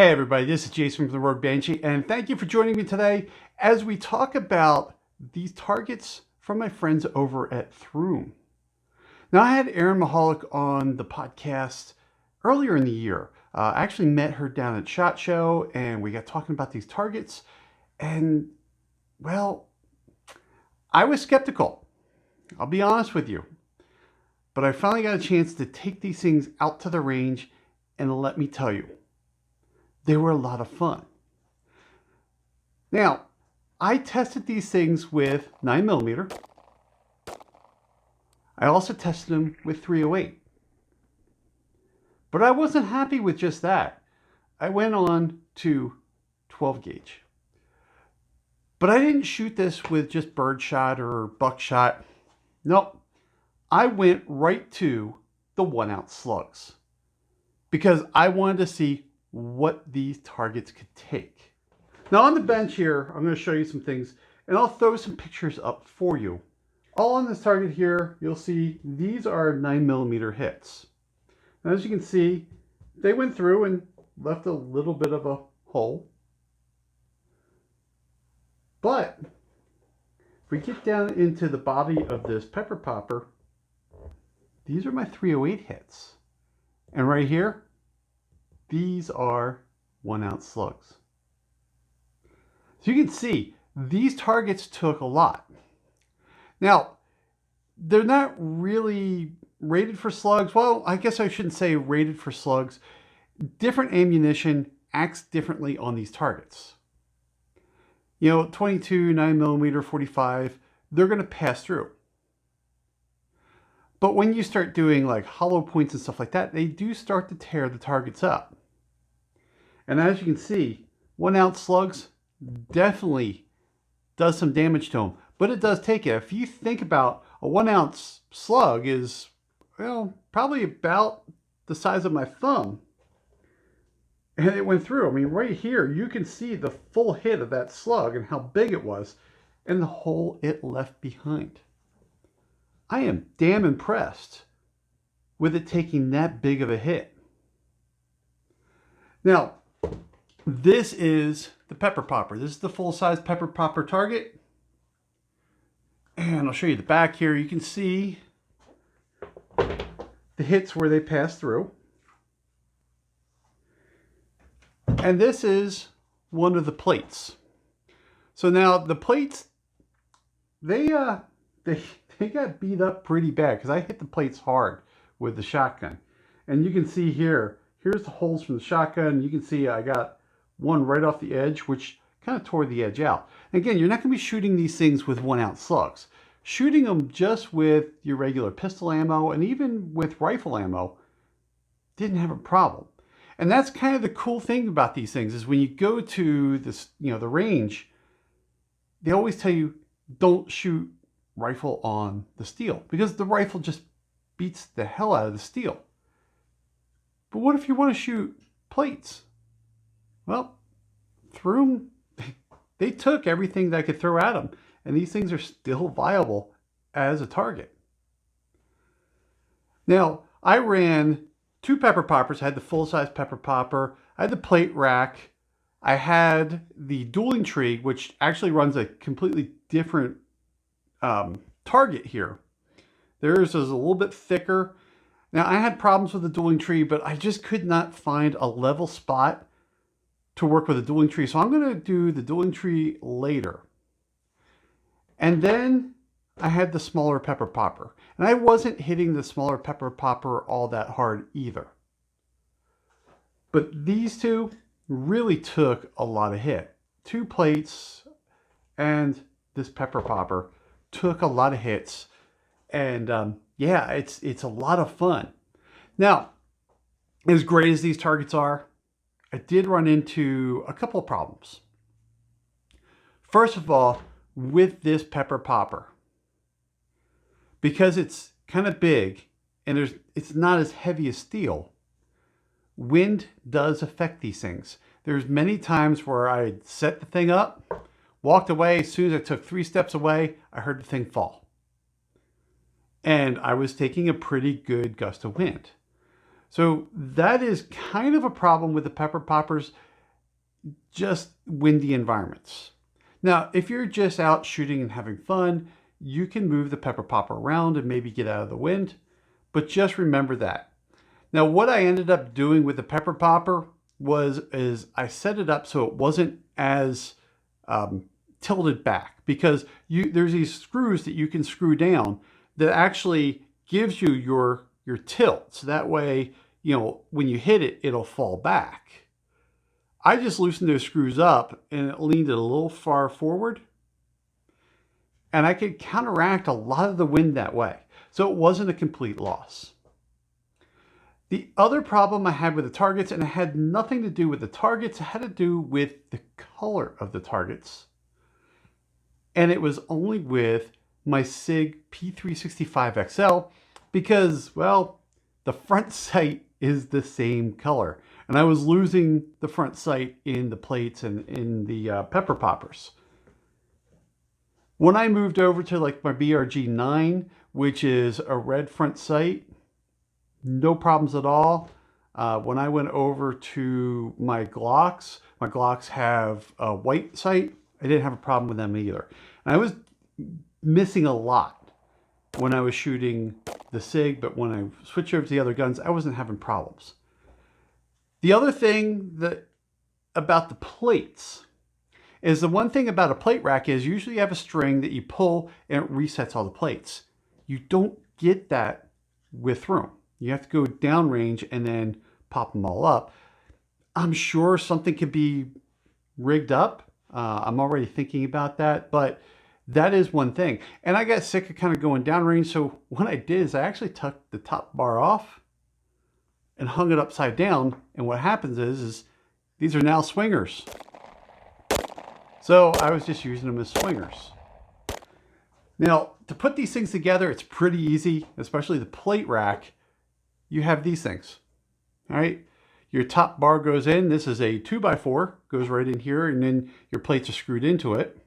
Hey everybody, this is Jason from the Rogue Banshee, and thank you for joining me today as we talk about these targets from my friends over at Throom. Now, I had Erin Mahalik on the podcast earlier in the year. I actually met her down at SHOT Show, and we got talking about these targets, and, well, I was skeptical. I'll be honest with you. But I finally got a chance to take these things out to the range, and let me tell you, they were a lot of fun. Now, I tested these things with 9mm. I also tested them with 308. But I wasn't happy with just that. I went on to 12 gauge. But I didn't shoot this with just birdshot or buckshot. Nope. I went right to the 1-ounce slugs because I wanted to see what these targets could take. Now on the bench here, I'm going to show you some things, and I'll throw some pictures up for you. All on this target here, you'll see these are 9mm hits. Now, as you can see, they went through and left a little bit of a hole. But if we get down into the body of this pepper popper, these are my 308 hits. And right here, these are 1-ounce slugs. So you can see these targets took a lot. Now, they're not really rated for slugs. Well, I guess I shouldn't say rated for slugs. Different ammunition acts differently on these targets. You know, 22, 9mm, 45, they're going to pass through. But when you start doing like hollow points and stuff like that, they do start to tear the targets up. And as you can see, 1-ounce slugs definitely does some damage to them, but it does take it. If you think about a 1-ounce slug is, well, probably about the size of my thumb. And it went through. I mean, right here, you can see the full hit of that slug and how big it was and the hole it left behind. I am damn impressed with it taking that big of a hit. Now, this is the pepper popper. This is the full-size pepper popper target. And I'll show you the back here. You can see the hits where they pass through. And this is one of the plates. So now the plates, they got beat up pretty bad because I hit the plates hard with the shotgun. And you can see here, here's the holes from the shotgun. You can see I got one right off the edge, which kind of tore the edge out. And again, you're not going to be shooting these things with 1-ounce slugs. Shooting them just with your regular pistol ammo and even with rifle ammo didn't have a problem. And that's kind of the cool thing about these things is when you go to this, the range, they always tell you don't shoot rifle on the steel because the rifle just beats the hell out of the steel. But what if you want to shoot plates? Well, Throom, they took everything that I could throw at them, and these things are still viable as a target. Now, I ran 2 pepper poppers. I had the full-size pepper popper. I had the plate rack. I had the dueling tree, which actually runs a completely different target here. Theirs is a little bit thicker. Now, I had problems with the dueling tree, but I just could not find a level spot to work with a dueling tree. So I'm going to do the dueling tree later. And then I had the smaller pepper popper. And I wasn't hitting the smaller pepper popper all that hard either. But these two really took a lot of hit. 2 plates and this pepper popper took a lot of hits. And yeah, it's a lot of fun. Now, as great as these targets are, I did run into a couple of problems. First of all, with this pepper popper, because it's kind of big and it's not as heavy as steel, wind does affect these things. There's many times where I set the thing up, walked away. As soon as I took 3 steps away, I heard the thing fall. And I was taking a pretty good gust of wind. So that is kind of a problem with the pepper poppers. just windy environments. Now, if you're just out shooting and having fun, you can move the pepper popper around and maybe get out of the wind, but just remember that. Now, what I ended up doing with the pepper popper is I set it up so it wasn't as tilted back, because there's these screws that you can screw down that actually gives you your tilt. So that way, you know, when you hit it, it'll fall back. I just loosened those screws up and it leaned it a little far forward, and I could counteract a lot of the wind that way. So it wasn't a complete loss. The other problem I had with the targets, and it had nothing to do with the targets, it had to do with the color of the targets. And it was only with my SIG P365XL because, well, the front sight is the same color. And I was losing the front sight in the plates and in the pepper poppers. When I moved over to like my BRG9, which is a red front sight, no problems at all. When I went over to my Glocks have a white sight. I didn't have a problem with them either. And I was missing a lot when I was shooting the SIG, but when I switched over to the other guns, I wasn't having problems. The other thing about the plates is, the one thing about a plate rack is usually you have a string that you pull and it resets all the plates. You don't get that with Throom. You have to go downrange and then pop them all up. I'm sure something could be rigged up. I'm already thinking about that, but that is one thing. And I got sick of kind of going downrange, so what I did is I actually took the top bar off and hung it upside down. And what happens is these are now swingers. So I was just using them as swingers. Now, to put these things together, it's pretty easy, especially the plate rack. You have these things, all right? Your top bar goes in. This is a 2x4, goes right in here, and then your plates are screwed into it.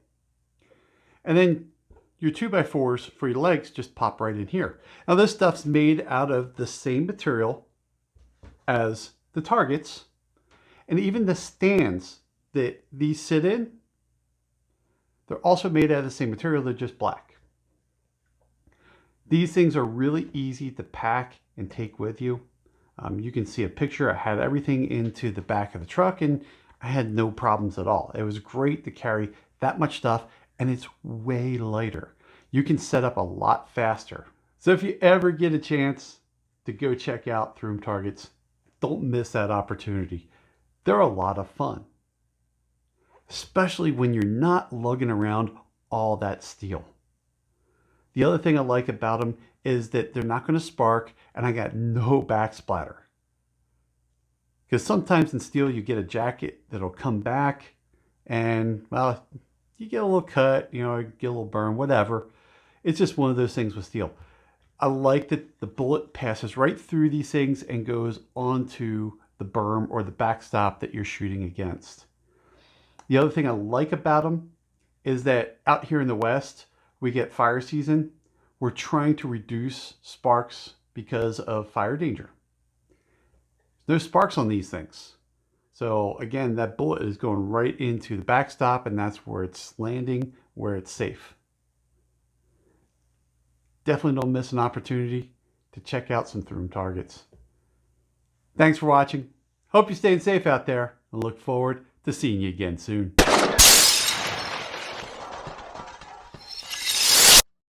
And then your 2x4s for your legs just pop right in here. Now this stuff's made out of the same material as the targets, and even the stands that these sit in, they're also made out of the same material. They're just black. These things are really easy to pack and take with you. You can see a picture. I had everything into the back of the truck and I had no problems at all. It was great to carry that much stuff, and it's way lighter. You can set up a lot faster. So if you ever get a chance to go check out Throom Targets, don't miss that opportunity. They're a lot of fun, especially when you're not lugging around all that steel. The other thing I like about them is that they're not going to spark, and I got no back splatter. Because sometimes in steel you get a jacket that'll come back and, well, you get a little cut, you know, get a little burn, whatever. It's just one of those things with steel. I like that the bullet passes right through these things and goes onto the berm or the backstop that you're shooting against. The other thing I like about them is that out here in the West, we get fire season. We're trying to reduce sparks because of fire danger. There's sparks on these things. So again, that bullet is going right into the backstop, and that's where it's landing, where it's safe. Definitely don't miss an opportunity to check out some Throom Targets. Thanks for watching. Hope you're staying safe out there, and look forward to seeing you again soon.